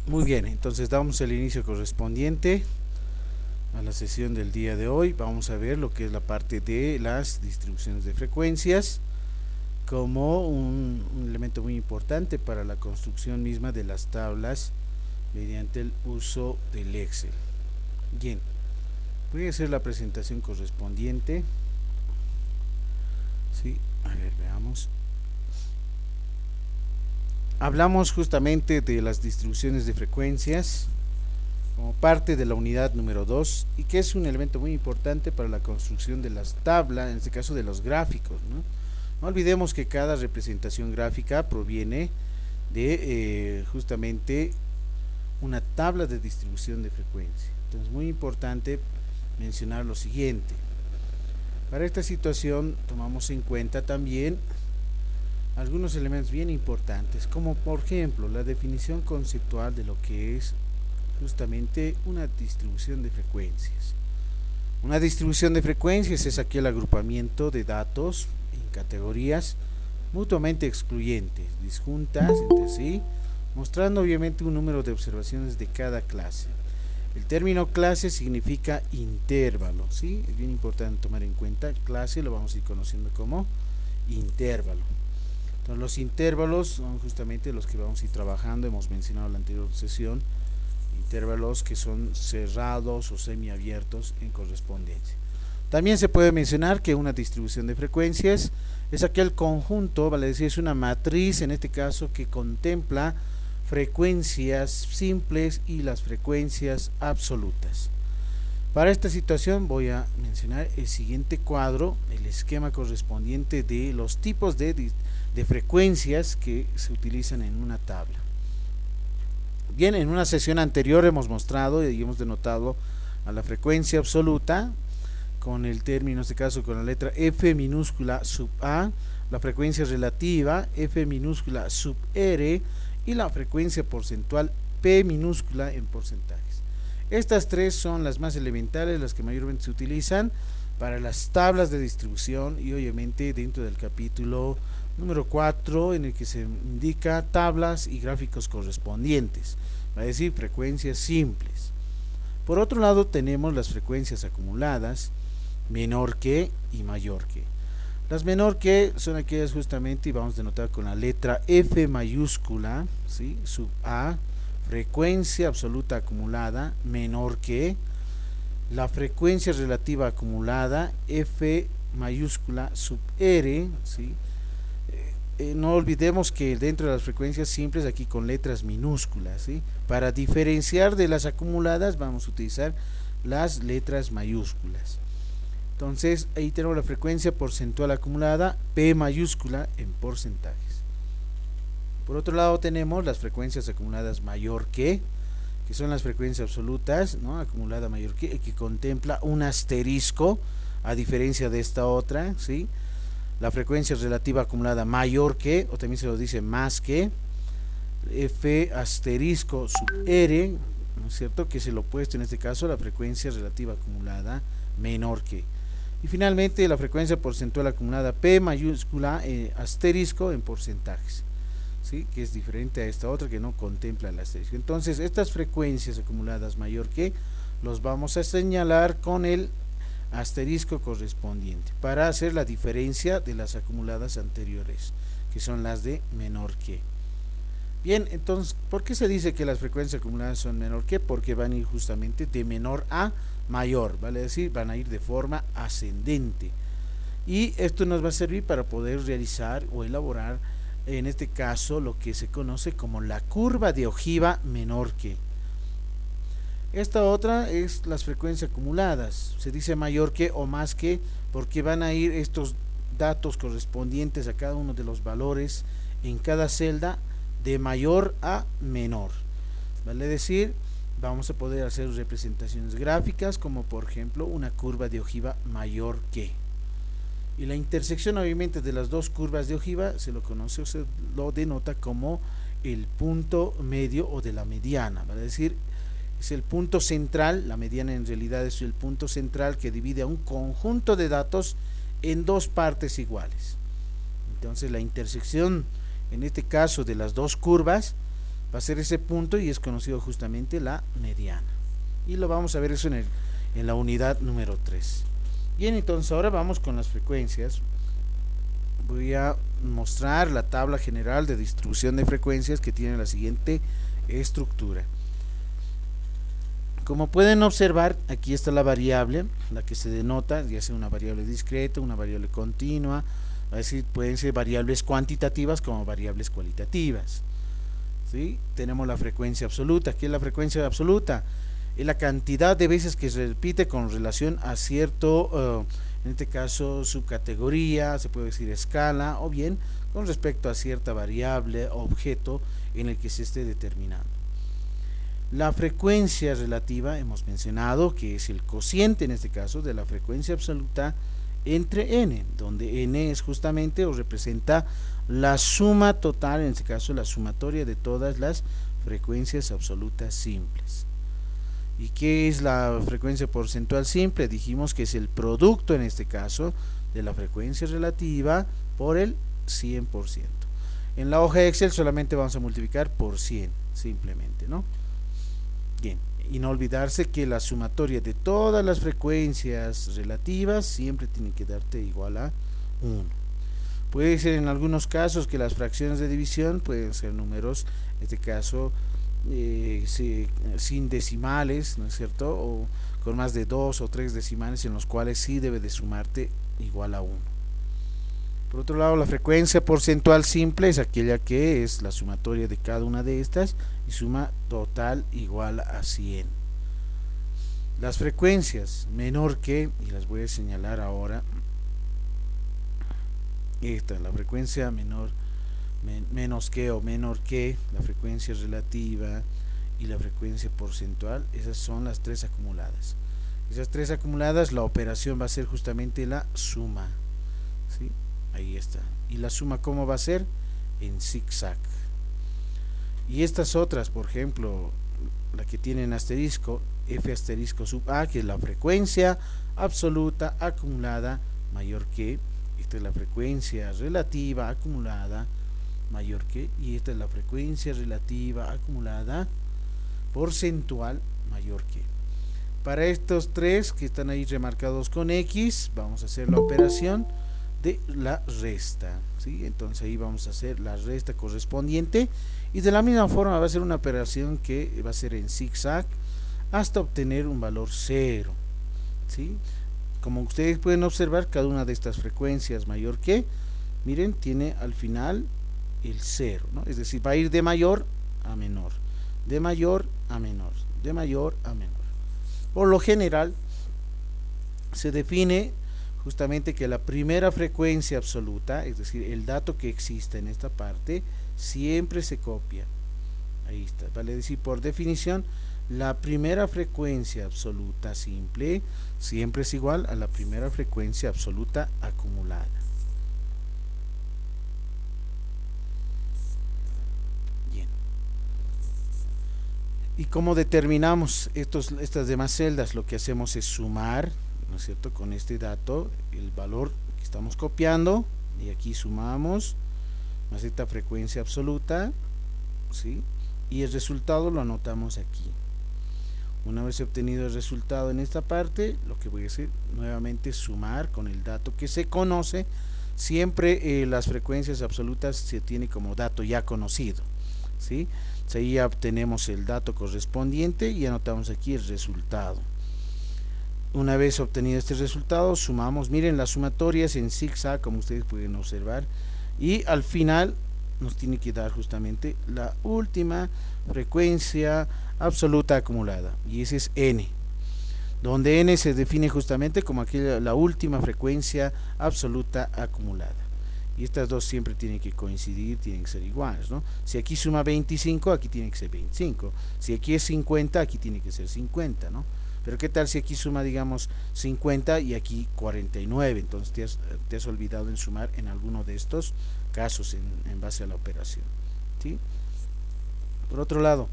Muy bien, entonces damos el inicio correspondiente a la sesión del día de hoy. Vamos a ver lo que es la parte de las distribuciones de frecuencias como un elemento muy importante para la construcción misma de las tablas mediante el uso del Excel. Bien, voy a hacer la presentación correspondiente. Sí, a ver, veamos. Hablamos justamente de las distribuciones de frecuencias como parte de la unidad número 2 y que es un elemento muy importante para la construcción de las tablas, en este caso de los gráficos, ¿no? No olvidemos que cada representación gráfica proviene de justamente una tabla de distribución de frecuencia. Entonces es muy importante mencionar lo siguiente. Para esta situación tomamos en cuenta también algunos elementos bien importantes, como por ejemplo la definición conceptual de lo que es justamente una distribución de frecuencias. Una distribución de frecuencias es aquel agrupamiento de datos en categorías mutuamente excluyentes, disjuntas entre sí, mostrando obviamente un número de observaciones de cada clase. El término clase significa intervalo, ¿sí? Es bien importante tomar en cuenta, clase lo vamos a ir conociendo como intervalo. Entonces, los intervalos son justamente los que vamos a ir trabajando, hemos mencionado en la anterior sesión, intervalos que son cerrados o semiabiertos en correspondencia. También se puede mencionar que una distribución de frecuencias es aquel conjunto, vale decir, es una matriz en este caso que contempla frecuencias simples y las frecuencias absolutas. Para esta situación voy a mencionar el siguiente cuadro, el esquema correspondiente de los tipos de frecuencias que se utilizan en una tabla. Bien, en una sesión anterior hemos mostrado y hemos denotado a la frecuencia absoluta con el término, en este caso con la letra F minúscula sub A, la frecuencia relativa F minúscula sub R y la frecuencia porcentual P minúscula en porcentajes. Estas tres son las más elementales, las que mayormente se utilizan para las tablas de distribución y obviamente dentro del capítulo número 4 en el que se indica tablas y gráficos correspondientes, va a decir frecuencias simples. Por otro lado tenemos las frecuencias acumuladas, menor que y mayor que. Las menor que son aquellas justamente, y vamos a denotar con la letra F mayúscula, ¿sí? Sub A, frecuencia absoluta acumulada, menor que. La frecuencia relativa acumulada, F mayúscula sub R, ¿sí? No olvidemos que dentro de las frecuencias simples aquí con letras minúsculas, ¿sí? Para diferenciar de las acumuladas vamos a utilizar las letras mayúsculas. Entonces ahí tenemos la frecuencia porcentual acumulada P mayúscula en porcentajes. Por otro lado tenemos las frecuencias acumuladas mayor que son las frecuencias absolutas, ¿no? Acumulada mayor que contempla un asterisco a diferencia de esta otra, ¿sí? La frecuencia relativa acumulada mayor que, o también se lo dice más que, F asterisco sub R, ¿no es cierto? Que es el opuesto en este caso, la frecuencia relativa acumulada menor que. Y finalmente la frecuencia porcentual acumulada P mayúscula asterisco en porcentajes, ¿sí? Que es diferente a esta otra que no contempla el asterisco. Entonces estas frecuencias acumuladas mayor que los vamos a señalar con el asterisco correspondiente para hacer la diferencia de las acumuladas anteriores, que son las de menor que. Bien, entonces, ¿por qué se dice que las frecuencias acumuladas son menor que? Porque van a ir justamente de menor a mayor, vale decir, van a ir de forma ascendente. Y esto nos va a servir para poder realizar o elaborar, en este caso, lo que se conoce como la curva de ojiva menor que. Esta otra es las frecuencias acumuladas, se dice mayor que o más que porque van a ir estos datos correspondientes a cada uno de los valores en cada celda de mayor a menor, vale decir, vamos a poder hacer representaciones gráficas como por ejemplo una curva de ojiva mayor que, y la intersección obviamente de las dos curvas de ojiva se lo conoce o se lo denota como el punto medio o de la mediana, vale decir, es el punto central, la mediana en realidad es el punto central que divide a un conjunto de datos en dos partes iguales. Entonces la intersección en este caso de las dos curvas va a ser ese punto y es conocido justamente la mediana. Y lo vamos a ver eso en la unidad número 3. Bien, entonces ahora vamos con las frecuencias. Voy a mostrar la tabla general de distribución de frecuencias que tiene la siguiente estructura. Como pueden observar, aquí está la variable, la que se denota, ya sea una variable discreta, una variable continua, es decir, pueden ser variables cuantitativas como variables cualitativas. ¿Sí? Tenemos la frecuencia absoluta. ¿Qué es la frecuencia absoluta? Es la cantidad de veces que se repite con relación a cierto, en este caso, subcategoría, se puede decir escala, o bien con respecto a cierta variable, objeto en el que se esté determinando. La frecuencia relativa, hemos mencionado que es el cociente, en este caso, de la frecuencia absoluta entre n, donde n es justamente o representa la suma total, en este caso la sumatoria de todas las frecuencias absolutas simples. ¿Y qué es la frecuencia porcentual simple? Dijimos que es el producto, en este caso, de la frecuencia relativa por el 100%. En la hoja de Excel solamente vamos a multiplicar por 100, simplemente, ¿no? Bien, y no olvidarse que la sumatoria de todas las frecuencias relativas siempre tiene que darte igual a 1. Puede ser en algunos casos que las fracciones de división pueden ser números, en este caso sin decimales, ¿no es cierto? O con más de 2 o 3 decimales, en los cuales sí debe de sumarte igual a 1. Por otro lado, la frecuencia porcentual simple es aquella que es la sumatoria de cada una de estas y suma total igual a 100. Las frecuencias menor que, y las voy a señalar ahora, esta, la frecuencia menos que o menor que, la frecuencia relativa y la frecuencia porcentual, esas son las tres acumuladas. Esas tres acumuladas, la operación va a ser justamente la suma, ¿sí? Ahí está. ¿Y la suma cómo va a ser? En zigzag. Y estas otras, por ejemplo, la que tienen asterisco, f asterisco sub a, que es la frecuencia absoluta acumulada mayor que, esta es la frecuencia relativa acumulada mayor que, y esta es la frecuencia relativa acumulada porcentual mayor que. Para estos tres que están ahí remarcados con X, vamos a hacer la operación de la resta, ¿sí? Entonces ahí vamos a hacer la resta correspondiente y de la misma forma va a ser una operación que va a ser en zigzag hasta obtener un valor 0, ¿sí? Como ustedes pueden observar, cada una de estas frecuencias mayor que, miren, tiene al final el 0, ¿no? Es decir, va a ir de mayor a menor, de mayor a menor, de mayor a menor. Por lo general se define justamente que la primera frecuencia absoluta, es decir, el dato que exista en esta parte, siempre se copia. Ahí está, vale decir, por definición, la primera frecuencia absoluta simple siempre es igual a la primera frecuencia absoluta acumulada. Bien. ¿Y cómo determinamos estas demás celdas? Lo que hacemos es sumar, ¿no es cierto?, con este dato el valor que estamos copiando, y aquí sumamos más esta frecuencia absoluta, ¿sí? Y el resultado lo anotamos aquí. Una vez obtenido el resultado en esta parte, lo que voy a hacer nuevamente es sumar con el dato que se conoce. Siempre las frecuencias absolutas se tiene como dato ya conocido, ¿sí? Ahí ya obtenemos el dato correspondiente y anotamos aquí el resultado. Una vez obtenido este resultado, sumamos, miren, las sumatorias en zigzag, como ustedes pueden observar, y al final nos tiene que dar justamente la última frecuencia absoluta acumulada, y ese es n, donde n se define justamente como la última frecuencia absoluta acumulada. Y estas dos siempre tienen que coincidir, tienen que ser iguales, ¿no? Si aquí suma 25, aquí tiene que ser 25. Si aquí es 50, aquí tiene que ser 50, ¿no? Pero ¿qué tal si aquí suma, digamos, 50 y aquí 49? Entonces te has olvidado en sumar en alguno de estos casos en base a la operación, ¿sí? Por otro lado,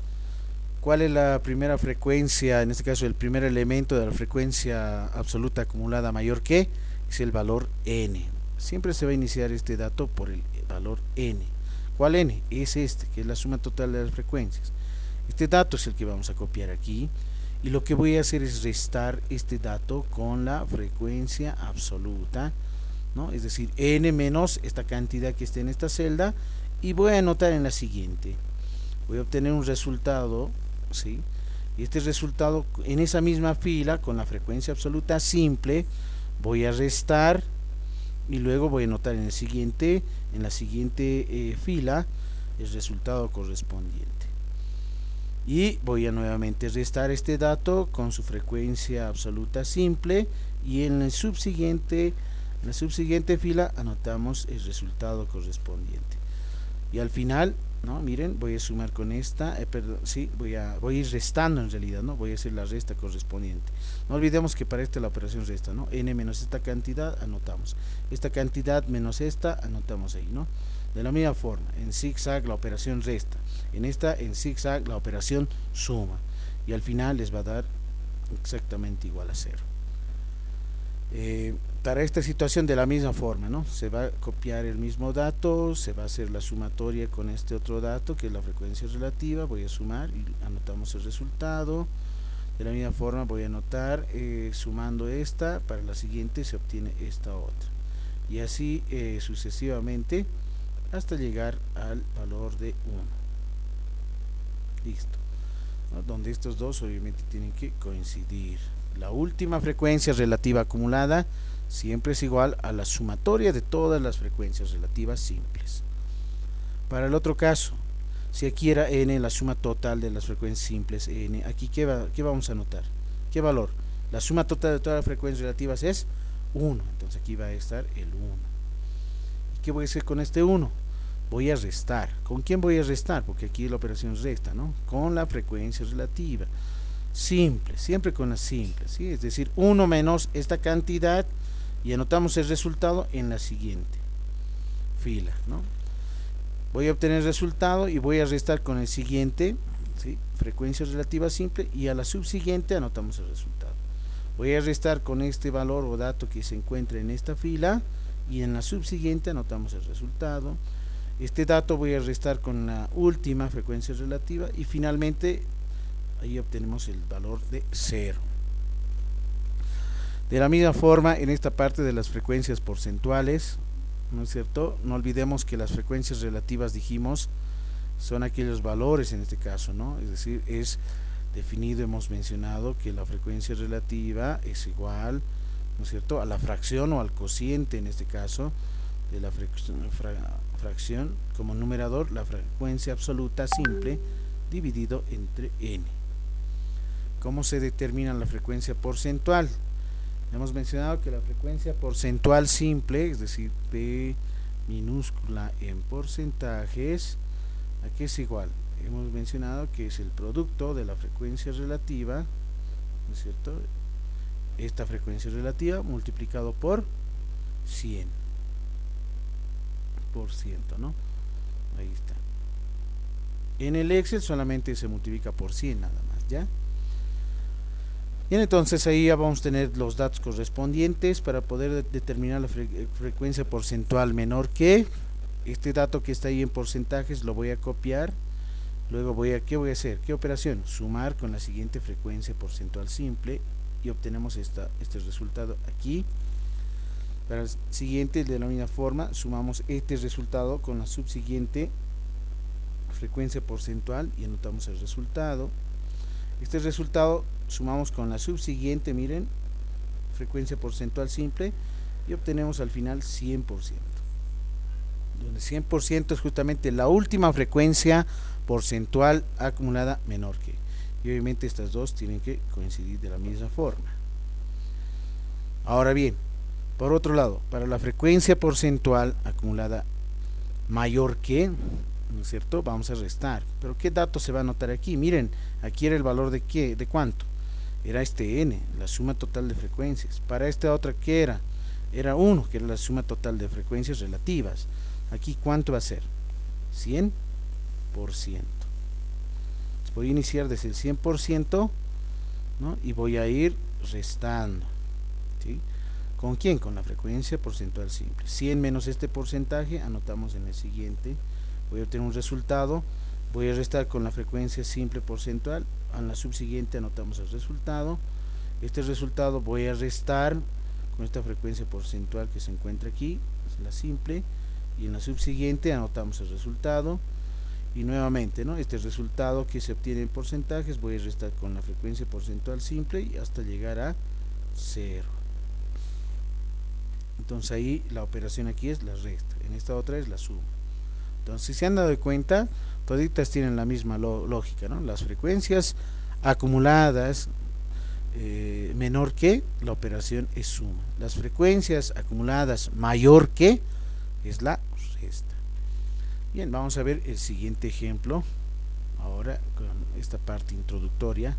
¿cuál es la primera frecuencia? En este caso, el primer elemento de la frecuencia absoluta acumulada mayor que es el valor n. Siempre se va a iniciar este dato por el valor n. ¿Cuál n? Es este, que es la suma total de las frecuencias. Este dato es el que vamos a copiar aquí, y lo que voy a hacer es restar este dato con la frecuencia absoluta, ¿no? Es decir, n menos esta cantidad que está en esta celda, y voy a anotar en la siguiente. Voy a obtener un resultado, ¿sí? Y este resultado en esa misma fila con la frecuencia absoluta simple voy a restar, y luego voy a anotar en la siguiente fila el resultado correspondiente, y voy a nuevamente restar este dato con su frecuencia absoluta simple, y en la subsiguiente fila anotamos el resultado correspondiente, y al final, ¿no? Miren, voy a sumar con esta, perdón, sí, voy a ir restando en realidad, ¿no? Voy a hacer la resta correspondiente. No olvidemos que para esta la operación resta, ¿no? N menos esta cantidad, anotamos. Esta cantidad menos esta, anotamos ahí, ¿no? De la misma forma, en zigzag la operación resta, en zigzag la operación suma, y al final les va a dar exactamente igual a 0. Para esta situación de la misma forma, ¿no? Se va a copiar el mismo dato, se va a hacer la sumatoria con este otro dato que es la frecuencia relativa, voy a sumar y anotamos el resultado. De la misma forma voy a anotar, sumando esta, para la siguiente se obtiene esta otra, y así sucesivamente hasta llegar al valor de 1. Listo, ¿no? Donde estos dos obviamente tienen que coincidir. La última frecuencia relativa acumulada siempre es igual a la sumatoria de todas las frecuencias relativas simples. Para el otro caso, si aquí era n la suma total de las frecuencias simples n, aquí ¿qué vamos a anotar? ¿Qué valor? La suma total de todas las frecuencias relativas es 1, entonces aquí va a estar el 1. ¿Y qué voy a hacer con este 1? Voy a restar. ¿Con quién voy a restar? Porque aquí la operación resta, ¿no? Con la frecuencia relativa simple, siempre con la simple, ¿sí? Es decir, 1 menos esta cantidad, y anotamos el resultado en la siguiente fila, ¿no? Voy a obtener el resultado y voy a restar con el siguiente, ¿sí? Frecuencia relativa simple, y a la subsiguiente anotamos el resultado. Voy a restar con este valor o dato que se encuentra en esta fila, y en la subsiguiente anotamos el resultado. Este dato voy a restar con la última frecuencia relativa, y finalmente ahí obtenemos el valor de 0. De la misma forma, en esta parte de las frecuencias porcentuales, ¿no es cierto? No olvidemos que las frecuencias relativas, dijimos, son aquellos valores en este caso, ¿no? Es decir, es definido, hemos mencionado que la frecuencia relativa es igual, ¿no es cierto?, a la fracción o al cociente, en este caso, de la fracción como numerador, la frecuencia absoluta simple dividido entre n. ¿Cómo se determina la frecuencia porcentual? Hemos mencionado que la frecuencia porcentual simple, es decir, P minúscula en porcentajes, ¿a qué es igual? Hemos mencionado que es el producto de la frecuencia relativa, ¿no es cierto? Esta frecuencia relativa multiplicado por 100%, ¿no? Ahí está. En el Excel solamente se multiplica por 100 nada más, ¿ya? Bien, entonces ahí ya vamos a tener los datos correspondientes para poder determinar la frecuencia porcentual menor que este dato que está ahí en porcentajes. Lo voy a copiar, luego ¿qué voy a hacer? ¿Qué operación? Sumar con la siguiente frecuencia porcentual simple, y obtenemos este resultado aquí. Para el siguiente, de la misma forma, sumamos este resultado con la subsiguiente frecuencia porcentual y anotamos el resultado. Este resultado sumamos con la subsiguiente, miren, frecuencia porcentual simple, y obtenemos al final 100%, donde 100% es justamente la última frecuencia porcentual acumulada menor que, y obviamente estas dos tienen que coincidir de la misma forma. Ahora bien, por otro lado, para la frecuencia porcentual acumulada mayor que, ¿no es cierto?, vamos a restar. Pero ¿qué dato se va a anotar aquí? Miren, aquí era el valor de ¿qué? ¿De cuánto? Era este n, la suma total de frecuencias. Para esta otra, ¿qué era? Era 1, que era la suma total de frecuencias relativas. Aquí, ¿cuánto va a ser? 100%. Entonces, voy a iniciar desde el 100%, ¿no? Y voy a ir restando, ¿sí? ¿Con quién? Con la frecuencia porcentual simple. 100 menos este porcentaje, anotamos en la siguiente voy a obtener un resultado, voy a restar con la frecuencia simple porcentual, en la subsiguiente anotamos el resultado, este resultado voy a restar con esta frecuencia porcentual que se encuentra aquí, es la simple, y en la subsiguiente anotamos el resultado, y nuevamente, ¿no?, este resultado que se obtiene en porcentajes voy a restar con la frecuencia porcentual simple y hasta llegar a 0. Entonces ahí la operación aquí es la resta, en esta otra es la suma. Entonces, si se han dado cuenta, toditas tienen la misma lógica, ¿no? Las frecuencias acumuladas menor que, la operación es suma. Las frecuencias acumuladas mayor que, es la resta. Bien, vamos a ver el siguiente ejemplo ahora con esta parte introductoria.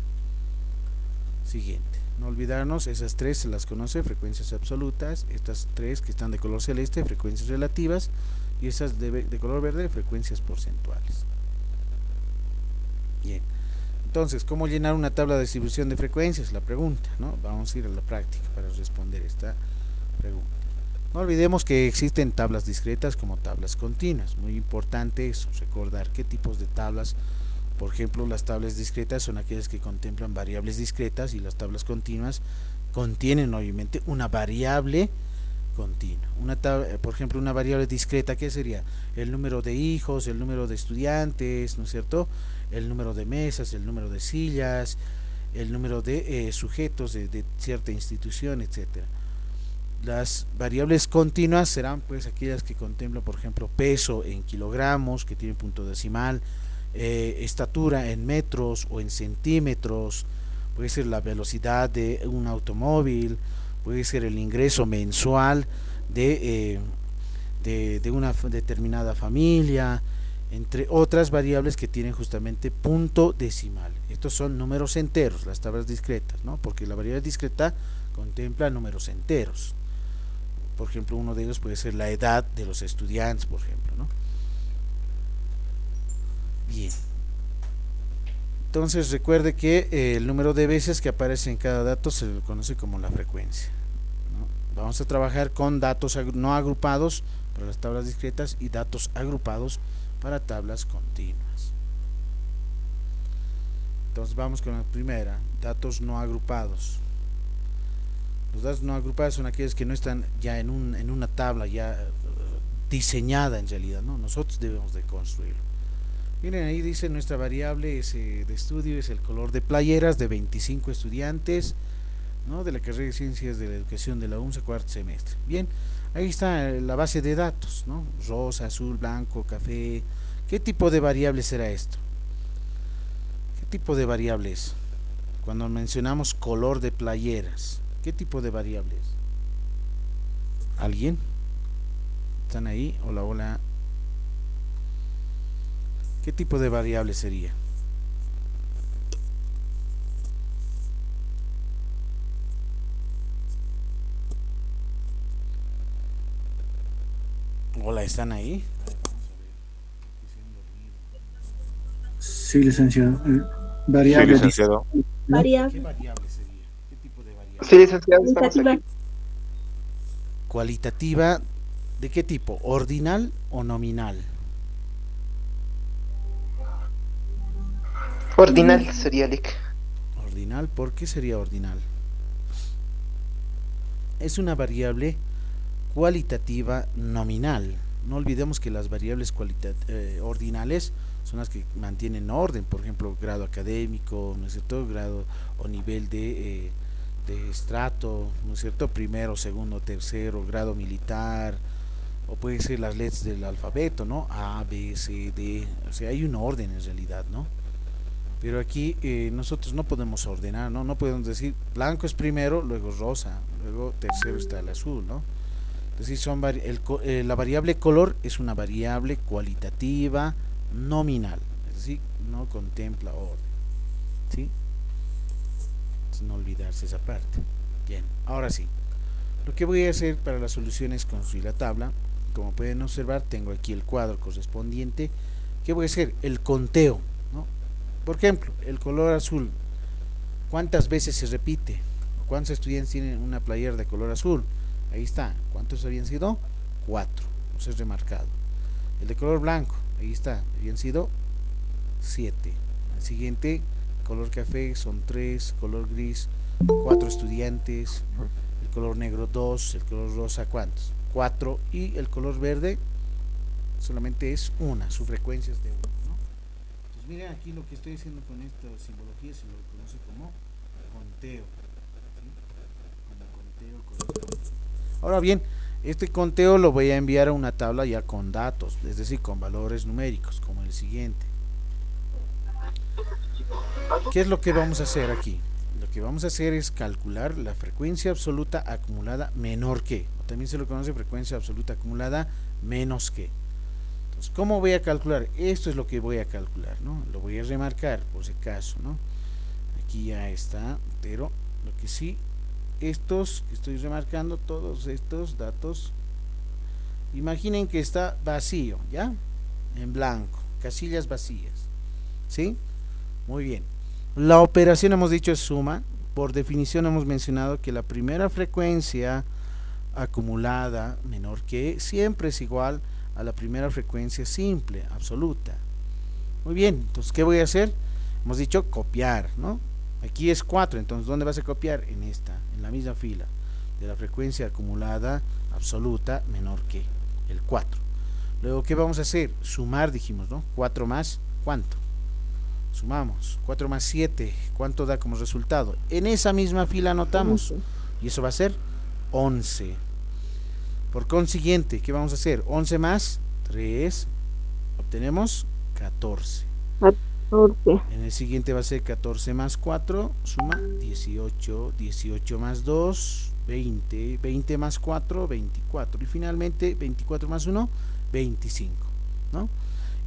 Siguiente, no olvidarnos, esas tres se las conoce, frecuencias absolutas, estas tres que están de color celeste, frecuencias relativas, y esas de color verde, frecuencias porcentuales. Bien, entonces, ¿cómo llenar una tabla de distribución de frecuencias? La pregunta, ¿no? Vamos a ir a la práctica para responder esta pregunta. No olvidemos que existen tablas discretas como tablas continuas. Muy importante eso, recordar qué tipos de tablas. Por ejemplo, las tablas discretas son aquellas que contemplan variables discretas, y las tablas continuas contienen obviamente una variable continua. Por ejemplo, una variable discreta, ¿qué sería? El número de hijos, el número de estudiantes, ¿no es cierto? El número de mesas, el número de sillas, el número de sujetos de cierta institución, etcétera. Las variables continuas serán pues aquellas que contemplan, por ejemplo, peso en kilogramos, que tiene punto decimal, estatura en metros o en centímetros, puede ser la velocidad de un automóvil, puede ser el ingreso mensual de una determinada familia, entre otras variables que tienen justamente punto decimal. Estos son números enteros, las tablas discretas, ¿no? Porque la variable discreta contempla números enteros. Por ejemplo, uno de ellos puede ser la edad de los estudiantes, por ejemplo, ¿no? Bien. Entonces recuerde que el número de veces que aparece en cada dato se le conoce como la frecuencia, ¿no? Vamos a trabajar con datos no agrupados para las tablas discretas y datos agrupados para tablas continuas. Entonces vamos con la primera, datos no agrupados. Los datos no agrupados son aquellos que no están ya en una tabla ya diseñada en realidad, ¿no? Nosotros debemos de construirlo. Miren, ahí dice nuestra variable de estudio es el color de playeras de 25 estudiantes, ¿no?, de la carrera de Ciencias de la Educación de la UNSA, cuarto semestre. Bien, ahí está la base de datos, ¿no? Rosa, azul, blanco, café. ¿Qué tipo de variable será esto? ¿Qué tipo de variable es? Cuando mencionamos color de playeras, ¿qué tipo de variable es? ¿Alguien? ¿Están ahí? Hola, hola. ¿Qué tipo de variable sería? Hola, ¿están ahí? Sí, licenciado. Sí, Variable licenciado. ¿Qué Variable variable sería? ¿Qué tipo de variable? Sí, licenciado, estamos cualitativa. aquí. Cualitativa, ¿de qué tipo? ¿Ordinal o nominal? Ordinal sería Lic. Ordinal, ¿por qué sería ordinal? Es una variable cualitativa nominal. No olvidemos que las variables ordinales son las que mantienen orden, por ejemplo, grado académico, ¿no es cierto?, grado o nivel de estrato, ¿no es cierto?, primero, segundo, tercero, grado militar, o puede ser las letras del alfabeto, ¿no?, A, B, C, D, o sea, hay un orden en realidad, ¿no? Pero aquí nosotros no podemos ordenar, ¿no? No podemos decir blanco es primero, luego rosa, luego tercero está el azul, ¿no? Entonces la variable color es una variable cualitativa nominal, es decir, no contempla orden, ¿sí? Entonces, no olvidarse esa parte. Bien, ahora sí, lo que voy a hacer para la solución es construir la tabla. Como pueden observar, tengo aquí el cuadro correspondiente. ¿Qué voy a hacer? El conteo, ¿no? Por ejemplo, el color azul, ¿cuántas veces se repite? ¿Cuántos estudiantes tienen una playera de color azul? Ahí está. ¿Cuántos habían sido? 4. Eso es remarcado. El de color blanco, ahí está, habían sido 7. El siguiente, color café, son 3, color gris, 4 estudiantes, el color negro 2, el color rosa, ¿cuántos? 4, y el color verde solamente es una, su frecuencia es de 1, ¿no? Entonces miren aquí lo que estoy haciendo con esta simbología, se lo conoce como conteo, ¿sí? Como conteo. Ahora bien, este conteo lo voy a enviar a una tabla ya con datos, es decir, con valores numéricos, como el siguiente. ¿Qué es lo que vamos a hacer aquí? Lo que vamos a hacer es calcular la frecuencia absoluta acumulada menor que, o también se lo conoce frecuencia absoluta acumulada menos que. Entonces, ¿cómo voy a calcular? Esto es lo que voy a calcular, ¿no? Lo voy a remarcar por si acaso, ¿no? Aquí ya está, pero lo que sí, estos que estoy remarcando, todos estos datos, imaginen que está vacío, ¿ya? En blanco, casillas vacías, ¿sí? Muy bien. La operación hemos dicho es suma. Por definición hemos mencionado que la primera frecuencia acumulada menor que siempre es igual a la primera frecuencia simple, absoluta. Muy bien, entonces ¿qué voy a hacer? Hemos dicho copiar, ¿no? Aquí es 4, entonces ¿dónde vas a copiar? En esta, en la misma fila de la frecuencia acumulada absoluta menor que el 4. Luego, ¿qué vamos a hacer? Sumar, dijimos, ¿no? 4 más, ¿cuánto? Sumamos, 4 más 7, ¿cuánto da como resultado? En esa misma fila anotamos, y eso va a ser 11. Por consiguiente, ¿qué vamos a hacer? 11 más 3, obtenemos 14. 14. En el siguiente va a ser 14 más 4, suma 18, 18 más 2, 20, 20 más 4, 24, y finalmente 24 más 1, 25, ¿no?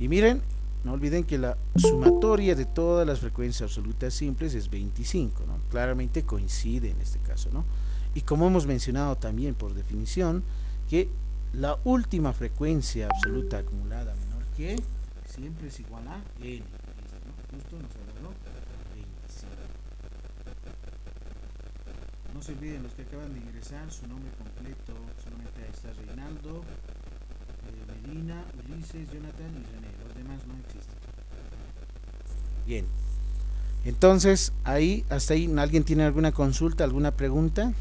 Y miren, no olviden que la sumatoria de todas las frecuencias absolutas simples es 25, ¿no? Claramente coincide en este caso, ¿no? Y como hemos mencionado también por definición, que la última frecuencia absoluta acumulada menor que siempre es igual a n, ¿no? Justo nos ha dado 25. No se olviden los que acaban de ingresar, su nombre completo, solamente ahí está Reinaldo, Melina, Ulises, Jonathan y René, los demás no existen. Bien, entonces ahí, hasta ahí, ¿alguien tiene alguna consulta, alguna pregunta?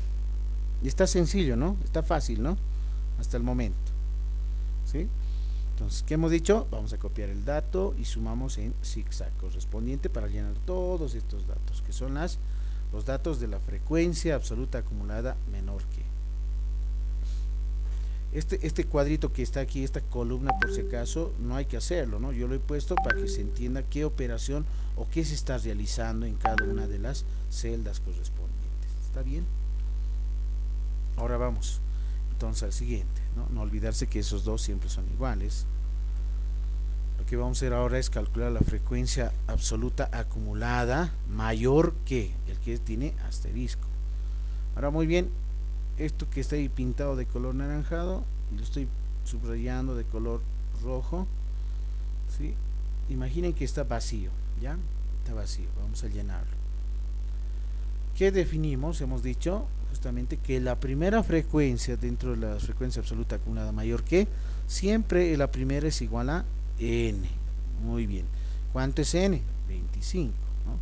Y está sencillo, ¿no? Está fácil, ¿no? Hasta el momento, ¿sí? Entonces, ¿qué hemos dicho? Vamos a copiar el dato y sumamos en zigzag correspondiente para llenar todos estos datos, que son los datos de la frecuencia absoluta acumulada menor que. Este cuadrito que está aquí, esta columna, por si acaso, no hay que hacerlo, ¿no? Yo lo he puesto para que se entienda qué operación o qué se está realizando en cada una de las celdas correspondientes. ¿Está bien? Ahora vamos entonces al siguiente, ¿no? No olvidarse que esos dos siempre son iguales. Lo que vamos a hacer ahora es calcular la frecuencia absoluta acumulada mayor que el que tiene asterisco. Ahora, muy bien, esto que está ahí pintado de color naranjado y lo estoy subrayando de color rojo, ¿sí? Imaginen que está vacío, ¿ya? Está vacío, vamos a llenarlo. ¿Qué definimos? Hemos dicho justamente que la primera frecuencia dentro de la frecuencia absoluta acumulada mayor que, siempre la primera es igual a n. Muy bien. ¿Cuánto es n? 25, ¿no?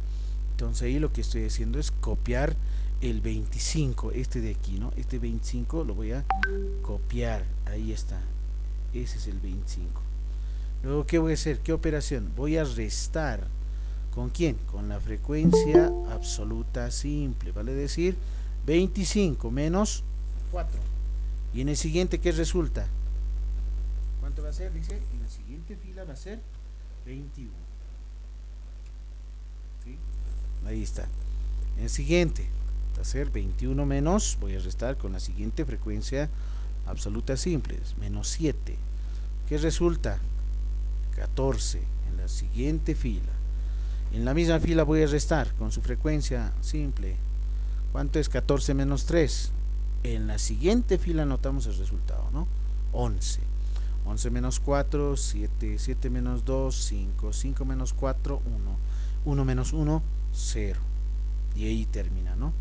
Entonces ahí lo que estoy haciendo es copiar el 25, este de aquí, ¿no? Este 25 lo voy a copiar, ahí está, ese es el 25. Luego, ¿qué voy a hacer? ¿Qué operación? Voy a restar, ¿con quién? Con la frecuencia absoluta simple, vale decir 25 menos 4. Y en el siguiente, ¿qué resulta? ¿Cuánto va a ser? Dice, en la siguiente fila va a ser 21. ¿Sí? Ahí está. En el siguiente va a ser 21 menos, voy a restar con la siguiente frecuencia absoluta simple, menos 7. ¿Qué resulta? 14 en la siguiente fila. En la misma fila voy a restar con su frecuencia simple. ¿Cuánto es 14 menos 3? En la siguiente fila anotamos el resultado, ¿no? 11. 11 menos 4, 7. 7 menos 2, 5. 5 menos 4, 1. 1 menos 1, 0. Y ahí termina, ¿no?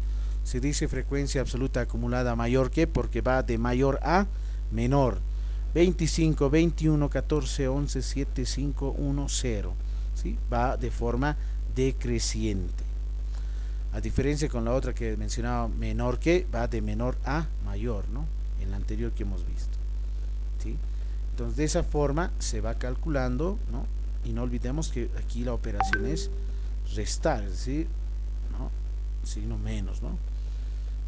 Se dice frecuencia absoluta acumulada mayor que porque va de mayor a menor. 25, 21, 14, 11, 7, 5, 1, 0. ¿Sí? Va de forma decreciente. A diferencia con la otra que mencionaba, menor que, va de menor a mayor, ¿no? En la anterior que hemos visto. ¿Sí? Entonces, de esa forma se va calculando, ¿no? Y no olvidemos que aquí la operación es restar, es decir, ¿no? Signo menos, ¿no?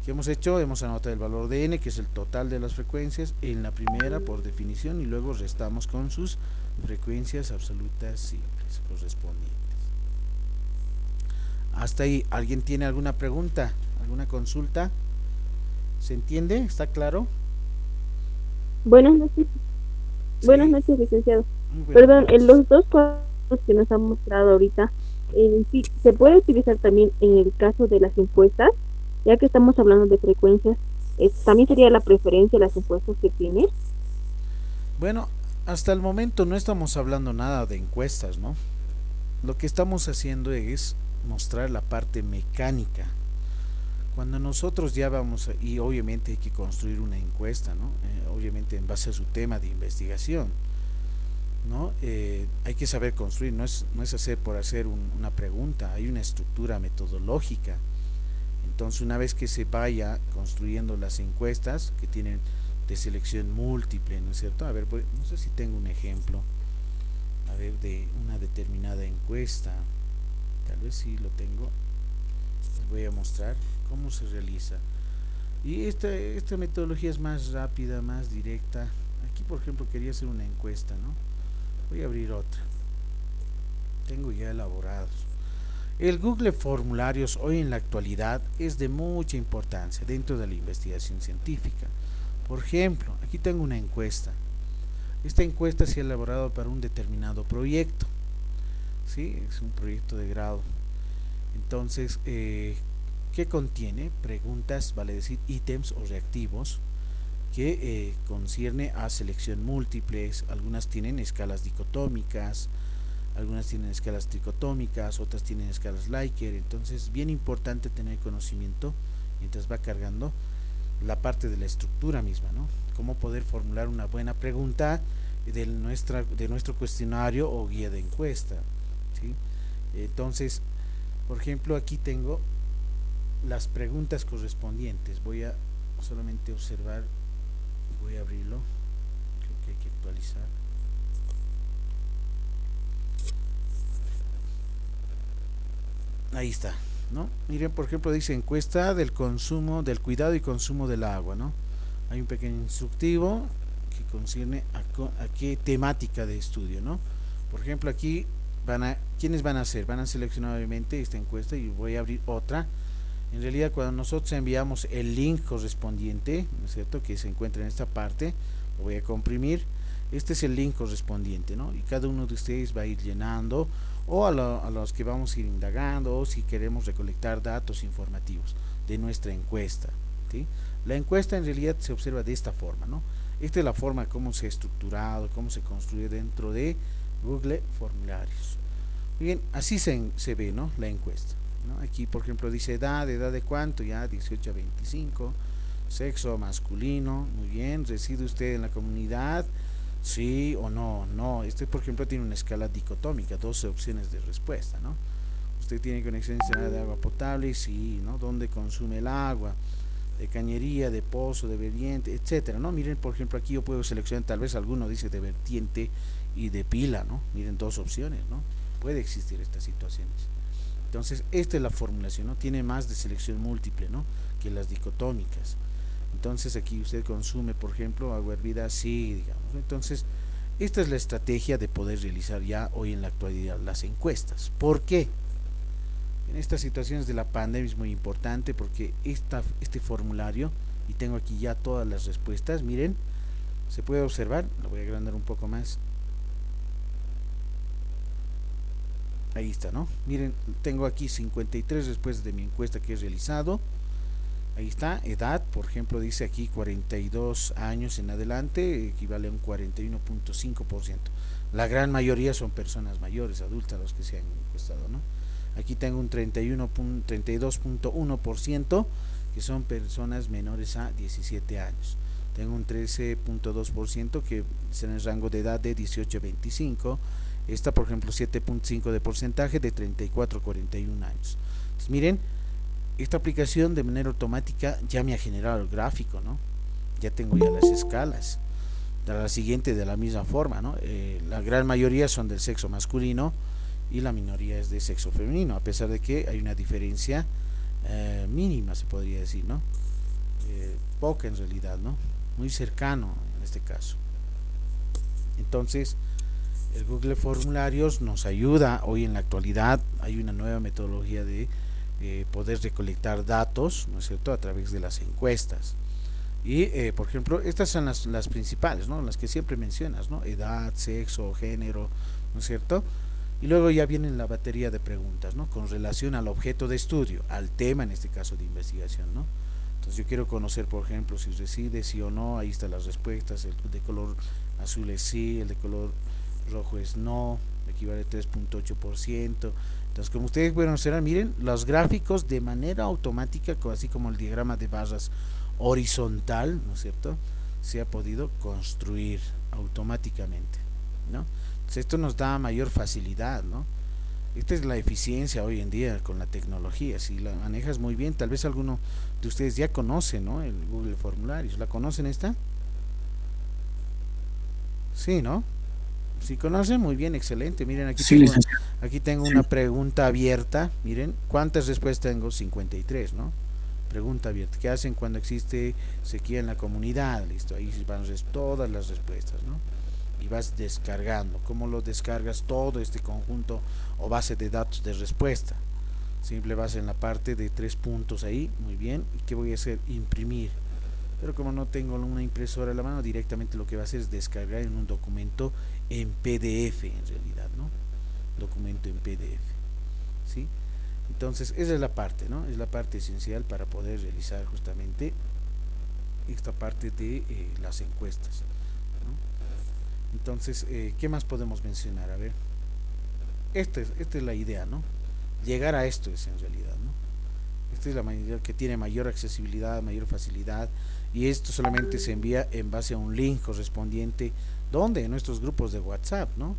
¿Qué hemos hecho? Hemos anotado el valor de n, que es el total de las frecuencias, en la primera por definición, y luego restamos con sus frecuencias absolutas simples correspondientes. Hasta ahí, ¿alguien tiene alguna pregunta? ¿Alguna consulta? ¿Se entiende? ¿Está claro? Buenas noches. ¿Sí? Buenas noches, licenciado. Muy buenas Perdón, noches. los dos cuadros que nos han mostrado ahorita, sí, ¿se puede utilizar también en el caso de las encuestas? Ya que estamos hablando de frecuencias, ¿también sería la preferencia las encuestas que tiene? Bueno, hasta el momento no estamos hablando nada de encuestas, ¿no? Lo que estamos haciendo es mostrar la parte mecánica. Cuando nosotros ya vamos, y obviamente hay que construir una encuesta, ¿no? Obviamente en base a su tema de investigación, ¿no? Hay que saber construir, no es hacer por hacer una pregunta, hay una estructura metodológica. Entonces, una vez que se vaya construyendo las encuestas que tienen de selección múltiple, ¿no es cierto? A ver, pues, no sé si tengo un ejemplo, a ver, de una determinada encuesta, tal vez sí lo tengo. Les voy a mostrar cómo se realiza. Y esta metodología es más rápida, más directa. Aquí, por ejemplo, quería hacer una encuesta, ¿no? Voy a abrir otra. Tengo ya elaborados. El Google Formularios hoy en la actualidad es de mucha importancia dentro de la investigación científica. Por ejemplo, aquí tengo una encuesta. Esta encuesta se ha elaborado para un determinado proyecto. ¿Sí? Es un proyecto de grado. Entonces, ¿qué contiene? Preguntas, vale decir, ítems o reactivos que concierne a selección múltiples. Algunas tienen escalas dicotómicas, algunas tienen escalas tricotómicas, otras tienen escalas Likert. Entonces, bien importante tener conocimiento mientras va cargando la parte de la estructura misma, ¿no? Cómo poder formular una buena pregunta de nuestro cuestionario o guía de encuesta, ¿sí? Entonces, por ejemplo, aquí tengo las preguntas correspondientes. Voy a solamente observar, voy a abrirlo, creo que hay que actualizar. Ahí está, ¿no? Miren, por ejemplo, dice encuesta del consumo, del cuidado y consumo del agua, ¿no? Hay un pequeño instructivo que concierne a qué temática de estudio, ¿no? Por ejemplo, aquí ¿quiénes van a hacer? Van a seleccionar obviamente esta encuesta y voy a abrir otra. En realidad, cuando nosotros enviamos el link correspondiente, ¿no es cierto?, que se encuentra en esta parte, lo voy a comprimir. Este es el link correspondiente, ¿no? Y cada uno de ustedes va a ir llenando, o a los que vamos a ir indagando, o si queremos recolectar datos informativos de nuestra encuesta, ¿sí? La encuesta en realidad se observa de esta forma, ¿no? Esta es la forma como se ha estructurado, cómo se construye dentro de Google Formularios. Muy bien, así se ve, ¿no?, la encuesta, ¿no? Aquí, por ejemplo, dice edad de cuánto, ya 18 a 25, sexo masculino, muy bien, reside usted en la comunidad, sí o no, no. Este, por ejemplo, tiene una escala dicotómica, 12 opciones de respuesta, ¿no? Usted tiene conexión instantánea de agua potable, sí, ¿no? ¿Dónde consume el agua? De cañería, de pozo, de vertiente, etcétera, ¿no? Miren, por ejemplo, aquí yo puedo seleccionar, tal vez alguno dice de vertiente y de pila, ¿no? Miren, dos opciones, ¿no? Puede existir estas situaciones. Entonces, esta es la formulación, ¿no? Tiene más de selección múltiple, ¿no?, que las dicotómicas. Entonces, aquí usted consume, por ejemplo, agua hervida, sí, digamos, ¿no? Entonces, esta es la estrategia de poder realizar ya hoy en la actualidad las encuestas. ¿Por qué? En estas situaciones de la pandemia es muy importante porque este formulario, y tengo aquí ya todas las respuestas, miren, se puede observar, lo voy a agrandar un poco más. Ahí está, ¿no? Miren, tengo aquí 53 respuestas de mi encuesta que he realizado. Ahí está, edad, por ejemplo, dice aquí 42 años en adelante, equivale a un 41.5%. La gran mayoría son personas mayores, adultas, los que se han encuestado, ¿no? Aquí tengo un 32.1%, que son personas menores a 17 años. tengo un 13.2% que es en el rango de edad de 18 a 25. Esta, por ejemplo, 7.5 de porcentaje de 34 a 41 años. Entonces, miren, esta aplicación de manera automática ya me ha generado el gráfico, ¿no? Ya tengo ya las escalas. De la siguiente de la misma forma, ¿no? La gran mayoría son del sexo masculino y la minoría es de sexo femenino, a pesar de que hay una diferencia mínima, se podría decir, ¿no? Poca en realidad, ¿no? Muy cercano en este caso. Entonces, el Google Formularios nos ayuda hoy en la actualidad. Hay una nueva metodología de poder recolectar datos, ¿no es cierto?, a través de las encuestas. Y, por ejemplo, estas son las principales, ¿no?, las que siempre mencionas, ¿no?, edad, sexo, género, ¿no es cierto? Y luego ya viene la batería de preguntas, ¿no?, con relación al objeto de estudio, al tema, en este caso de investigación, ¿no? Entonces yo quiero conocer, por ejemplo, si reside, sí o no. Ahí están las respuestas. El de color azul es sí, el de color rojo es no, equivale a 3.8%. Entonces, como ustedes pueden observar, miren, los gráficos de manera automática, así como el diagrama de barras horizontal, ¿no es cierto?, se ha podido construir automáticamente, ¿no? Entonces esto nos da mayor facilidad, ¿no? Esta es la eficiencia hoy en día con la tecnología. Si la manejas muy bien, tal vez alguno de ustedes ya conoce, ¿no?, el Google Formularios. ¿La conocen esta? Sí, ¿no? Si conocen, muy bien, excelente. Miren, Sí, aquí tengo una pregunta abierta. Miren, ¿cuántas respuestas tengo? 53, ¿no? Pregunta abierta. ¿Qué hacen cuando existe sequía en la comunidad? Listo, ahí van todas las respuestas, ¿no? Y vas descargando. ¿Cómo lo descargas todo este conjunto o base de datos de respuesta? Simple vas en la parte de 3 puntos ahí, muy bien. ¿Y qué voy a hacer? Imprimir. Pero como no tengo una impresora a la mano, directamente lo que va a hacer es descargar en un documento en PDF, en realidad, ¿no? Documento en PDF, ¿sí? Entonces esa es la parte, ¿no? Es la parte esencial para poder realizar justamente esta parte de las encuestas, ¿no? Entonces, ¿qué más podemos mencionar? A ver, esta es la idea, ¿no? Llegar a esto es en realidad, ¿no? Esta es la manera que tiene mayor accesibilidad, mayor facilidad, y esto solamente se envía en base a un link correspondiente. ¿Dónde? En nuestros grupos de WhatsApp, ¿no?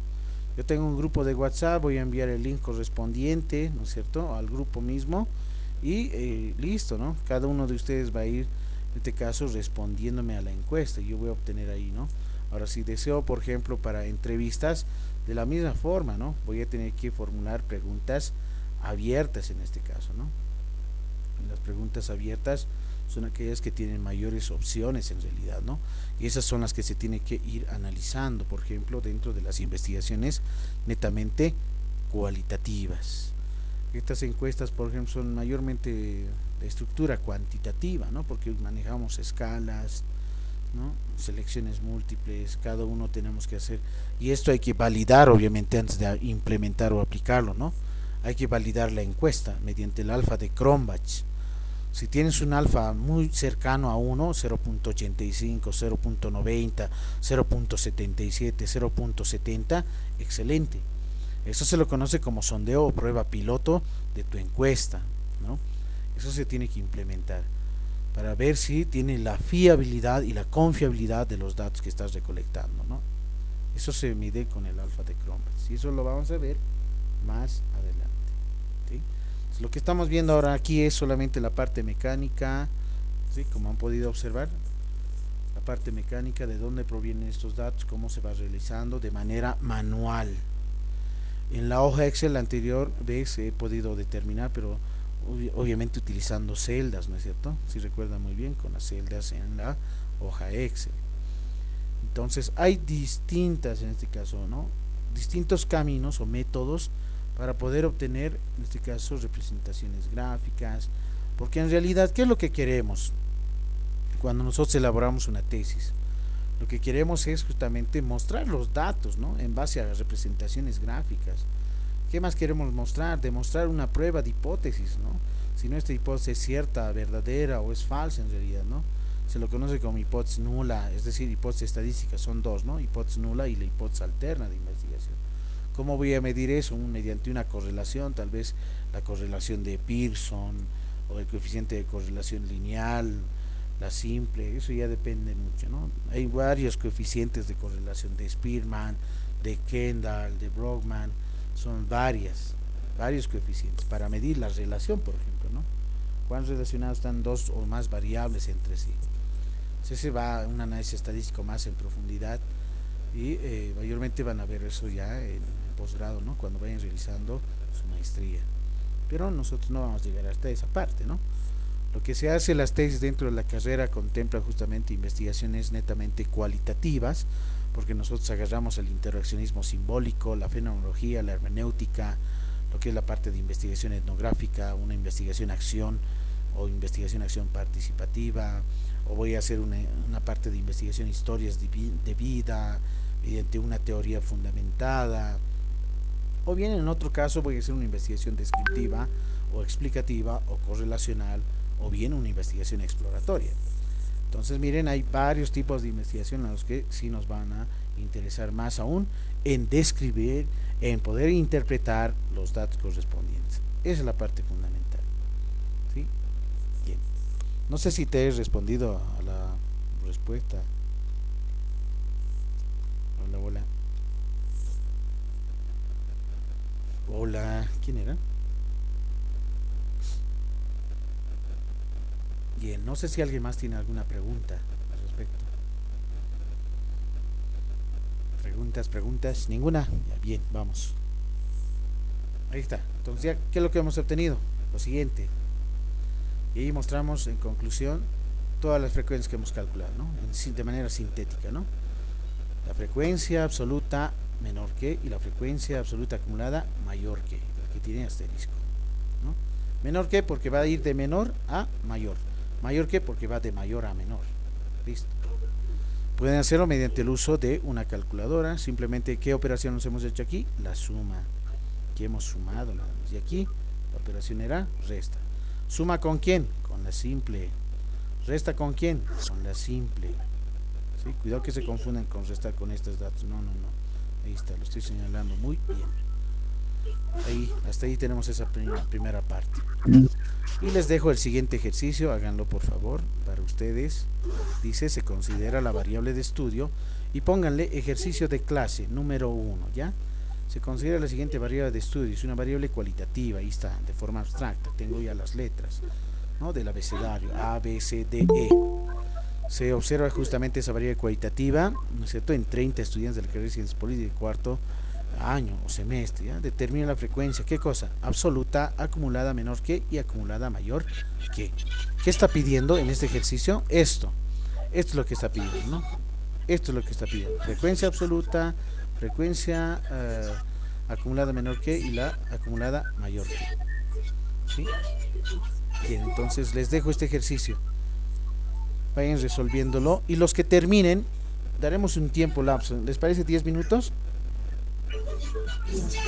Yo tengo un grupo de WhatsApp, voy a enviar el link correspondiente, ¿no es cierto?, al grupo mismo, y listo, ¿no? Cada uno de ustedes va a ir, en este caso, respondiéndome a la encuesta, y yo voy a obtener ahí, ¿no? Ahora, si deseo, por ejemplo, para entrevistas, de la misma forma, ¿no?, voy a tener que formular preguntas abiertas en este caso, ¿no? Las preguntas abiertas son aquellas que tienen mayores opciones en realidad, ¿no? Y esas son las que se tiene que ir analizando, por ejemplo, dentro de las investigaciones netamente cualitativas. Estas encuestas, por ejemplo, son mayormente de estructura cuantitativa, ¿no?, porque manejamos escalas, ¿no?, selecciones múltiples, cada uno tenemos que hacer, y esto hay que validar obviamente antes de implementar o aplicarlo, ¿no? Hay que validar la encuesta mediante el alfa de Cronbach. Si tienes un alfa muy cercano a 1, 0.85, 0.90, 0.77, 0.70, excelente. Eso se lo conoce como sondeo o prueba piloto de tu encuesta, ¿no? Eso se tiene que implementar para ver si tiene la fiabilidad y la confiabilidad de los datos que estás recolectando, ¿no? Eso se mide con el alfa de Cronbach, y eso lo vamos a ver más adelante, ¿sí? Entonces, lo que estamos viendo ahora aquí es solamente la parte mecánica, ¿sí?, como han podido observar, la parte mecánica de dónde provienen estos datos, cómo se va realizando de manera manual. En la hoja Excel anterior, ves, he podido determinar, pero obviamente utilizando celdas, ¿no es cierto? Si recuerdan muy bien, con las celdas en la hoja Excel. Entonces hay distintas, en este caso, ¿no?, distintos caminos o métodos para poder obtener, en este caso, representaciones gráficas, porque en realidad, ¿qué es lo que queremos cuando nosotros elaboramos una tesis? Lo que queremos es justamente mostrar los datos, ¿no?, en base a las representaciones gráficas. ¿Qué más queremos mostrar? Demostrar una prueba de hipótesis, ¿no? Si nuestra hipótesis es cierta, verdadera o es falsa en realidad, ¿no? Se lo conoce como hipótesis nula, es decir, hipótesis estadística, son dos, ¿no? Hipótesis nula y la hipótesis alterna de investigación. ¿Cómo voy a medir eso? Mediante una correlación, tal vez la correlación de Pearson o el coeficiente de correlación lineal, la simple, eso ya depende mucho, ¿no? Hay varios coeficientes de correlación de Spearman, de Kendall, de Brockman, son varios coeficientes para medir la relación, por ejemplo, ¿no? Cuán relacionados están dos o más variables entre sí. Entonces se va a un análisis estadístico más en profundidad y mayormente van a ver eso ya en posgrado, ¿no? Cuando vayan realizando su maestría. Pero nosotros no vamos a llegar hasta esa parte, ¿no? Lo que se hace las tesis dentro de la carrera contempla justamente investigaciones netamente cualitativas, porque nosotros agarramos el interaccionismo simbólico, la fenomenología, la hermenéutica, lo que es la parte de investigación etnográfica, una investigación acción o investigación acción participativa, o voy a hacer una parte de investigación historias de vida mediante una teoría fundamentada, o bien en otro caso voy a hacer una investigación descriptiva o explicativa o correlacional, o bien una investigación exploratoria. Entonces miren, hay varios tipos de investigación a los que sí nos van a interesar más aún en describir, en poder interpretar los datos correspondientes. Esa es la parte fundamental, ¿sí? Bien. No sé si te he respondido a la respuesta. Hola, hola. Hola, ¿quién era? Bien, no sé si alguien más tiene alguna pregunta al respecto. Preguntas, ninguna. Ya, bien, vamos. Ahí está. Entonces, ya, ¿qué es lo que hemos obtenido? Lo siguiente. Y ahí mostramos en conclusión todas las frecuencias que hemos calculado, ¿no? De manera sintética, ¿no? La frecuencia absoluta menor que y la frecuencia absoluta acumulada mayor que, aquí tiene asterisco, ¿no? Menor que porque va a ir de menor a mayor. Mayor que porque va de mayor a menor. Listo. Pueden hacerlo mediante el uso de una calculadora. Simplemente, ¿qué operación nos hemos hecho aquí? La suma. Aquí hemos sumado nada más. Y aquí la operación era resta. ¿Suma con quién? Con la simple. ¿Resta con quién? Con la simple. ¿Sí? Cuidado que se confundan con restar con estos datos. No. Ahí está, lo estoy señalando muy bien. Ahí, hasta ahí tenemos esa primera parte. Y les dejo el siguiente ejercicio, háganlo por favor, para ustedes. Dice, se considera la variable de estudio y pónganle ejercicio de clase número 1, ¿ya? Se considera la siguiente variable de estudio, es una variable cualitativa, ahí está, de forma abstracta, tengo ya las letras, ¿no? Del abecedario, A, B, C, D, E. Se observa justamente esa variable cualitativa, ¿no es cierto?, en 30 estudiantes de la carrera de Ciencias Políticas de cuarto año o semestre, ¿ya? Determina la frecuencia, ¿qué cosa? Absoluta, acumulada menor que y acumulada mayor que. ¿Qué está pidiendo en este ejercicio? Esto es lo que está pidiendo, ¿no? Esto es lo que está pidiendo, frecuencia absoluta, frecuencia acumulada menor que y la acumulada mayor que, ¿sí? Bien, entonces les dejo este ejercicio, vayan resolviéndolo y los que terminen daremos un tiempo lapso, ¿les parece 10 minutos? ¿Sí?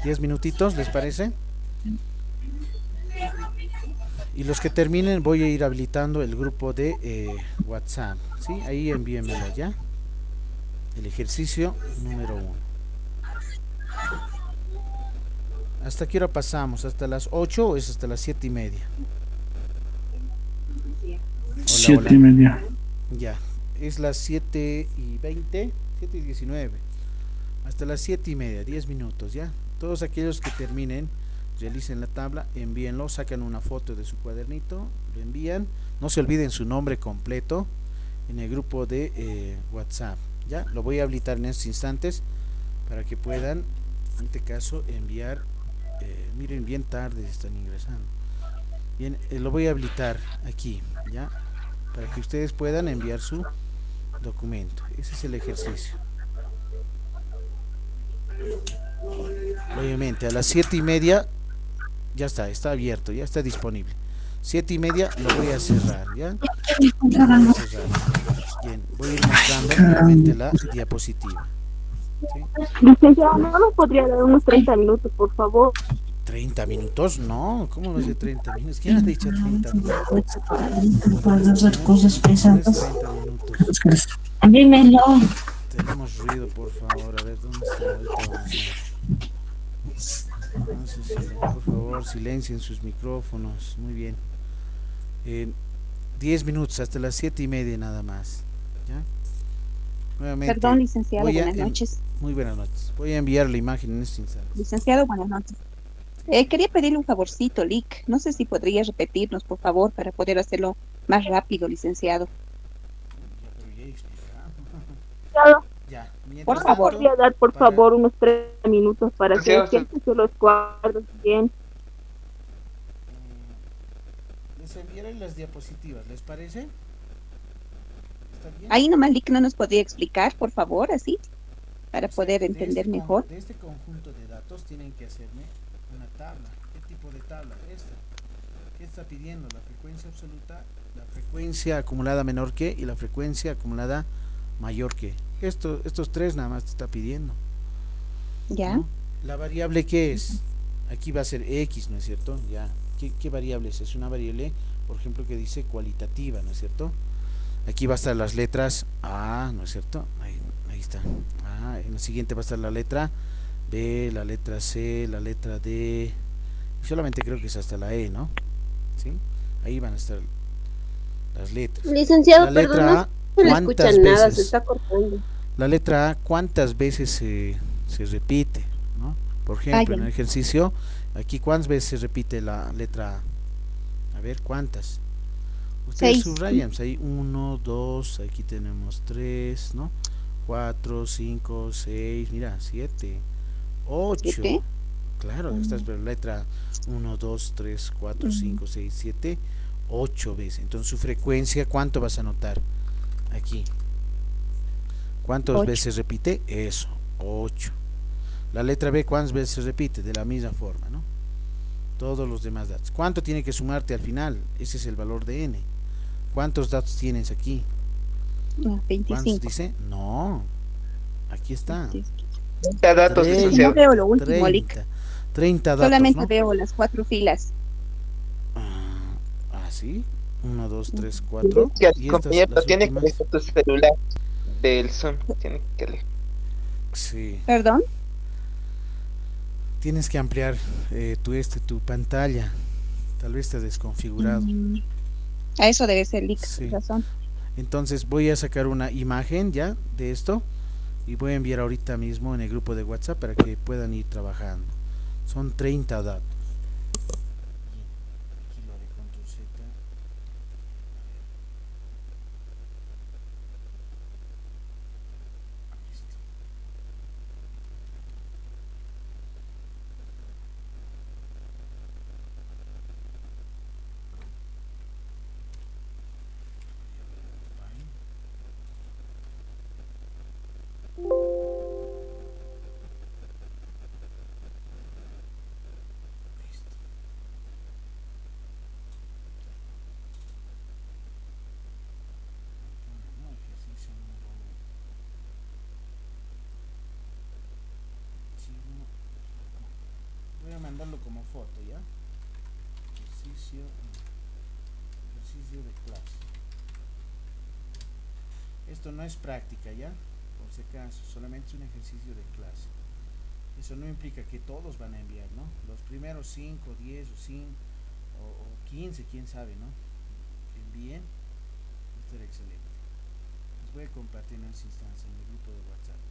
10 minutitos, ¿les parece? Y los que terminen voy a ir habilitando el grupo de WhatsApp, ¿sí? Ahí envíenmelo ya. El ejercicio número 1. ¿Hasta qué hora pasamos? ¿Hasta las 8 o es hasta las 7:30? Hola, 7:30. Ya, es las 7:20, 7:19. Hasta las 7:30, 10 minutos, ¿ya? Todos aquellos que terminen, realicen la tabla, envíenlo, sacan una foto de su cuadernito, lo envían, no se olviden su nombre completo en el grupo de WhatsApp, ¿ya? Lo voy a habilitar en estos instantes para que puedan, en este caso, enviar, miren, bien tarde están ingresando. Bien, lo voy a habilitar aquí, ¿ya? Para que ustedes puedan enviar su documento. Ese es el ejercicio. Obviamente a las 7:30 ya está abierto, ya está disponible. 7:30 lo voy a cerrar, ¿ya? Voy a cerrar. Bien, voy a ir mostrando nuevamente la diapositiva, ¿sí? Licenciado, ¿no nos podría dar unos 30 minutos, por favor? 30 minutos, no, ¿cómo no es de 30 minutos? ¿Quién ha dicho 30 minutos? Para hacer cosas pesadas. 30 minutos. Dímelo. Tenemos ruido, por favor, a ver dónde está. Ahorita vamos a ver. Entonces, por favor, silencien sus micrófonos. Muy bien. 10 minutos, hasta las 7:30 nada más. ¿Ya? Nuevamente, Perdón, licenciado, voy a buenas noches. muy buenas noches. Voy a enviar la imagen en este instante. Licenciado, buenas noches. Quería pedirle un favorcito, Lic. No sé si podría repetirnos, por favor, para poder hacerlo más rápido, licenciado. Ya, pero ya he explicado. Claro, Ya, Por mientras favor. tanto, podría dar, por para- favor, unos 3 minutos para Sí, hacer sí. ciertos los cuadros bien. les enviaré las diapositivas, ¿les parece? ¿Está bien? Ahí nomás, Lic, ¿no nos podría explicar, por favor, así? Para poder De entender este mejor. de este conjunto de datos tienen que hacerme una tabla. ¿Qué tipo de tabla? Esta. ¿Qué está pidiendo? La frecuencia absoluta, la frecuencia acumulada menor que y la frecuencia acumulada mayor que. Estos tres nada más te está pidiendo. ¿Ya? ¿No? La variable ¿qué es? Aquí va a ser x, ¿no es cierto? Ya. ¿Qué variable es? Es una variable, por ejemplo, que dice cualitativa, ¿no es cierto? Aquí va a estar las letras A, ¿no es cierto? Ahí está. A, en la siguiente va a estar la letra B, la letra C, la letra D. Y solamente creo que es hasta la E, ¿no? ¿Sí? Ahí van a estar las letras. Licenciado, La perdón, letra no A, se le ¿cuántas escucha nada, se veces? está cortando. La letra A, ¿cuántas veces se repite? ¿No? Por ejemplo, ya. en el ejercicio, aquí ¿cuántas veces se repite la letra A? A ver, ¿cuántas? Ustedes 6. subrayan, pues ahí 1, 2, aquí tenemos 3, ¿no? 4, 5, 6, mira, 7, 8. 7. Claro, esta es la letra 1, 2, 3, 4, 5, 6, 7, 8 veces. Entonces su frecuencia, ¿cuánto vas a notar? Aquí. ¿Cuántas 8. veces repite? Eso, 8. La letra B, ¿cuántas veces se repite? De la misma forma, ¿no? Todos los demás datos. ¿Cuánto tiene que sumarte al final? Ese es el valor de n. ¿Cuántos datos tienes aquí? ¿Cuántos 25. dice? No. Aquí está. Ya datos, Treinta. No licenciado. veo lo último, Lic. 30 datos, Solamente ¿no? veo las 4 filas. ¿Sí? 1, 2, 3, 4. Ya, Y estas, compañero, las tiene que últimas. leer tu celular del Zoom. Tiene que leer. Sí. Perdón. Tienes que ampliar tu pantalla. Tal vez te has desconfigurado. A eso debe ser, Lic. Sí. Razón. Entonces voy a sacar una imagen ya de esto y voy a enviar ahorita mismo en el grupo de WhatsApp para que puedan ir trabajando. Son 30 datos. Aquí lo haré control Z. Listo. Listo. No, ejercicio número 21. Voy a mandarlo como foto, ¿ya? Ejercicio de clase. Esto no es práctica, ¿ya? Por si acaso, solamente es un ejercicio de clase. Eso no implica que todos van a enviar, ¿no? Los primeros 5, 10 o 5 o 15, quién sabe, ¿no? Que envíen. Esto era excelente. Les voy a compartir en esta instancia en el grupo de WhatsApp.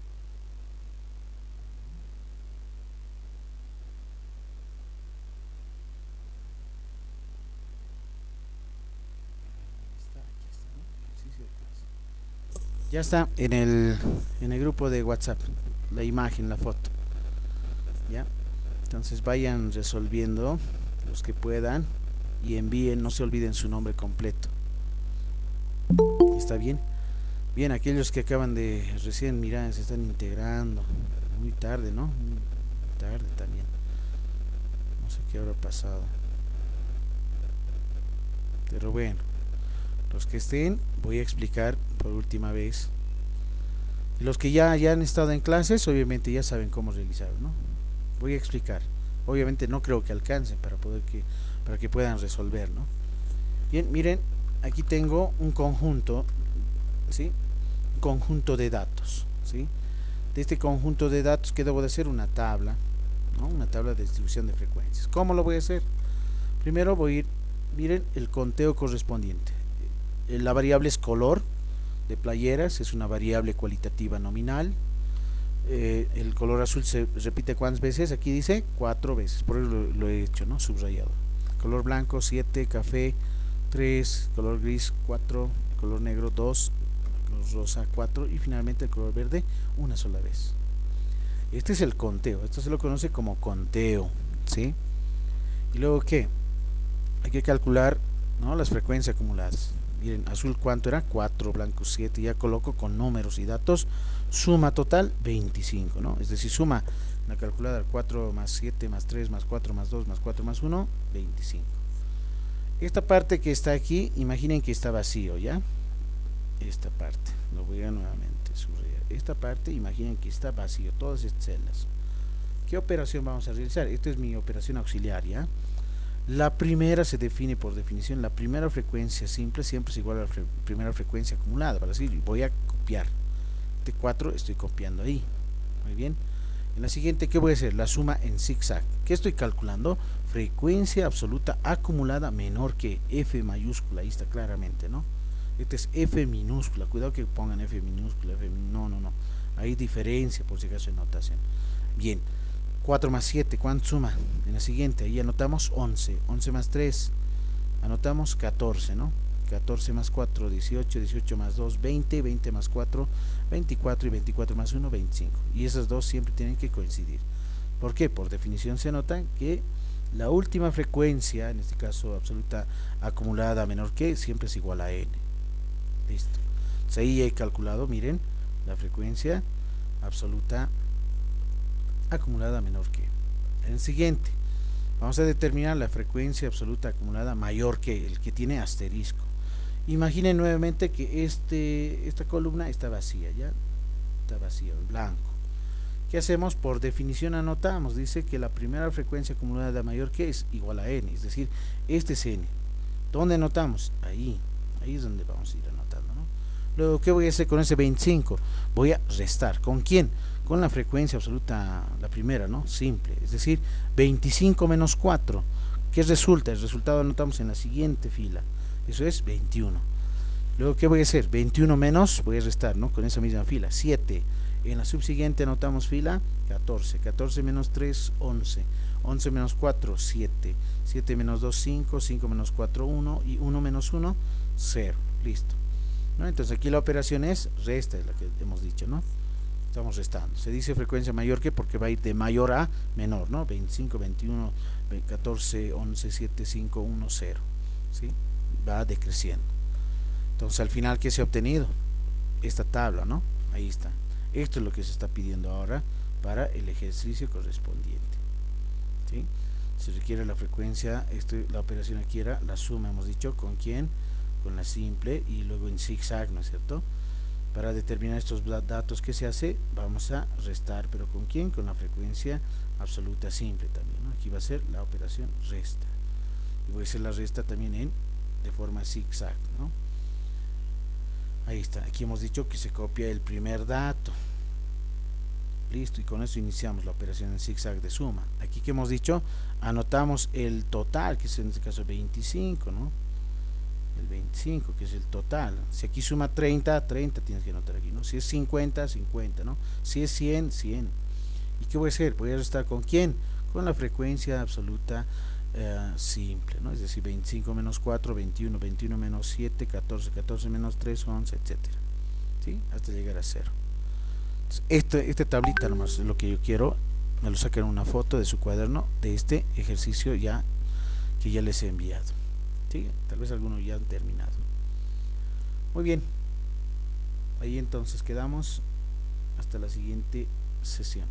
Aquí está, ¿no? Ejercicio de clase. Ya está en el grupo de WhatsApp la imagen, la foto. ¿Ya? Entonces vayan resolviendo los que puedan y envíen, no se olviden su nombre completo. ¿Está bien? Bien, aquellos que acaban de recién mirar, se están integrando. Muy tarde, ¿no? Muy tarde también. No sé qué habrá pasado. Pero bueno, los que estén, voy a explicar por última vez. Y los que ya han estado en clases, obviamente ya saben cómo realizarlo, ¿no? Voy a explicar. Obviamente no creo que alcancen para que puedan resolver, ¿no? Bien, miren, aquí tengo un conjunto, ¿sí? Un conjunto de datos, ¿sí? De este conjunto de datos, ¿qué debo de hacer? Una tabla, ¿no? Una tabla de distribución de frecuencias. ¿Cómo lo voy a hacer? Primero voy a ir, miren, el conteo correspondiente. La variable es color de playeras, es una variable cualitativa nominal. El color azul se repite ¿cuántas veces? Aquí dice 4 veces, por eso lo he hecho, ¿no? Subrayado. Color blanco 7, café 3, color gris 4, color negro 2, color rosa 4 y finalmente el color verde una sola vez. Este es el conteo, esto se lo conoce como conteo, ¿sí? Y luego ¿qué? Hay que calcular, ¿no?, las frecuencias acumuladas. Miren, azul cuánto era, 4, blanco 7, ya coloco con números y datos, suma total 25, ¿no? Es decir, suma la calculadora 4 más 7 más 3 más 4 más 2 más 4 más 1, 25. Esta parte que está aquí, imaginen que está vacío, ¿ya? Esta parte, lo voy a nuevamente subrayar. Esta parte, imaginen que está vacío, todas estas celdas. ¿Qué operación vamos a realizar? Esta es mi operación auxiliar, ¿ya? La primera se define por definición, la primera frecuencia simple siempre es igual a la primera frecuencia acumulada. Para decir, voy a copiar este 4, estoy copiando ahí. Muy bien. En la siguiente, ¿qué voy a hacer? La suma en zigzag. ¿Qué estoy calculando? Frecuencia absoluta acumulada menor que F mayúscula. Ahí está claramente, ¿no? Este es F minúscula. Cuidado que pongan F minúscula. No. Hay diferencia por si acaso en notación. Bien. 4 más 7, ¿cuánto suma? En la siguiente, ahí anotamos 11, 11 más 3, anotamos 14, ¿no? 14 más 4, 18, 18 más 2, 20, 20 más 4, 24 y 24 más 1, 25. Y esas dos siempre tienen que coincidir. ¿Por qué? Por definición se nota que la última frecuencia, en este caso absoluta acumulada menor que, siempre es igual a n. Listo. Entonces ahí he calculado, miren, la frecuencia absoluta acumulada menor que. En el siguiente vamos a determinar la frecuencia absoluta acumulada mayor que, el que tiene asterisco. Imaginen nuevamente que esta columna está vacía, ya está vacío, en blanco. ¿Qué hacemos? Por definición anotamos, dice que la primera frecuencia acumulada mayor que es igual a n, es decir, este es n. ¿Dónde anotamos? Ahí es donde vamos a ir anotando, ¿no? Luego, ¿qué voy a hacer con ese 25? Voy a restar. ¿Con quién? Con la frecuencia absoluta, la primera, ¿no? Simple, es decir, 25 menos 4. ¿Qué resulta? El resultado anotamos en la siguiente fila. Eso es 21. Luego, ¿qué voy a hacer? 21 menos, voy a restar, ¿no? Con esa misma fila, 7. En la subsiguiente anotamos fila 14. 14 menos 3, 11. 11 menos 4, 7. 7 menos 2, 5. 5 menos 4, 1. Y 1 menos 1, 0. Listo, ¿no? Entonces aquí la operación es resta, es la que hemos dicho, ¿no? Estamos restando. Se dice frecuencia mayor que porque va a ir de mayor a menor, ¿no? 25, 21, 14, 11, 7, 5, 1, 0. ¿Sí? Va decreciendo. Entonces al final, ¿qué se ha obtenido? Esta tabla, ¿no? Ahí está. Esto es lo que se está pidiendo ahora para el ejercicio correspondiente. ¿Sí? Se requiere la frecuencia, la operación aquí era la suma, hemos dicho, ¿con quién? Con la simple y luego en zigzag, ¿no es cierto? Para determinar estos datos que se hace, vamos a restar, pero ¿con quién? Con la frecuencia absoluta simple también, ¿no? Aquí va a ser la operación resta. Y voy a hacer la resta también de forma zigzag, ¿no? Ahí está, aquí hemos dicho que se copia el primer dato. Listo, y con eso iniciamos la operación en zigzag de suma. Aquí que hemos dicho, anotamos el total, que es en este caso 25, ¿no? El 25, que es el total. Si aquí suma 30, 30 tienes que anotar aquí, ¿no? Si es 50, 50, ¿no? Si es 100, 100. ¿Y qué voy a hacer? Voy a restar ¿con quién? Con la frecuencia absoluta simple, ¿no? Es decir, 25 menos 4, 21, 21 menos 7, 14, 14 menos 3, 11, etcétera. ¿Sí? Hasta llegar a 0. Esta tablita nomás es lo que yo quiero. Me lo sacan una foto de su cuaderno de este ejercicio ya que ya les he enviado. ¿Sí? Tal vez algunos ya han terminado. Muy bien. Ahí entonces quedamos hasta la siguiente sesión.